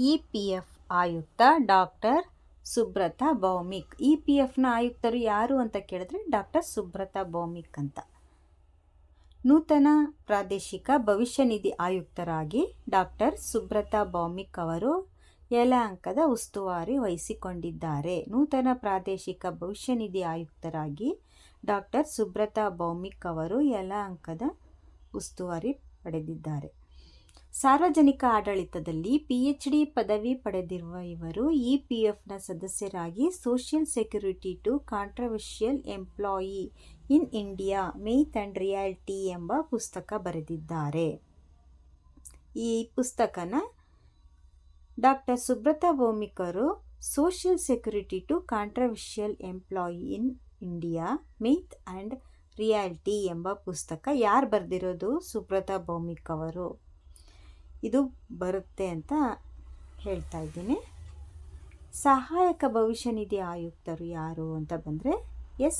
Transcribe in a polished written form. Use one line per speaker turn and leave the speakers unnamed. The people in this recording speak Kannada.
ಇ.ಪಿ.ಎಫ್ ಆಯುಕ್ತ ಡಾಕ್ಟರ್ ಸುಬ್ರತಾ ಭೌಮಿಕ್. ಇ.ಪಿ.ಎಫ್ನ ಆಯುಕ್ತರು ಯಾರು ಅಂತ ಕೇಳಿದ್ರೆ ಡಾಕ್ಟರ್ ಸುಬ್ರತಾ ಭೌಮಿಕ್ ಅಂತ. ನೂತನ ಪ್ರಾದೇಶಿಕ ಭವಿಷ್ಯ ನಿಧಿ ಆಯುಕ್ತರಾಗಿ ಡಾಕ್ಟರ್ ಸುಬ್ರತಾ ಭೌಮಿಕ್ ಅವರು ಯಲಹಂಕದ ಉಸ್ತುವಾರಿ ವಹಿಸಿಕೊಂಡಿದ್ದಾರೆ. ನೂತನ ಪ್ರಾದೇಶಿಕ ಭವಿಷ್ಯ ನಿಧಿ ಆಯುಕ್ತರಾಗಿ ಡಾಕ್ಟರ್ ಸುಬ್ರತಾ ಭೌಮಿಕ್ ಅವರು ಯಲಹಂಕದ ಉಸ್ತುವಾರಿ ಪಡೆದಿದ್ದಾರೆ. ಸಾರ್ವಜನಿಕ ಆಡಳಿತದಲ್ಲಿ PhD ಪದವಿ ಪಡೆದಿರುವ ಇವರು ಇ.ಪಿ.ಎಫ್ನ ಸದಸ್ಯರಾಗಿ social security to controversial employee in India myth and reality ಎಂಬ ಪುಸ್ತಕ ಬರೆದಿದ್ದಾರೆ. ಈ ಪುಸ್ತಕನ ಡಾಕ್ಟರ್ ಸುಬ್ರತಾ ಭೌಮಿಕ್ ಅವರು social security to controversial employee in India myth and reality ಎಂಬ ಪುಸ್ತಕ ಯಾರು ಬರೆದಿರೋದು? ಸುಬ್ರತಾ ಭೌಮಿಕ್ ಅವರು. ಇದು ಬರುತ್ತೆ ಅಂತ ಹೇಳ್ತಾ ಇದ್ದೀನಿ. ಸಹಾಯಕ ಭವಿಷ್ಯ ನಿಧಿ ಆಯುಕ್ತರು ಯಾರು ಅಂತ ಬಂದರೆ ಎಸ್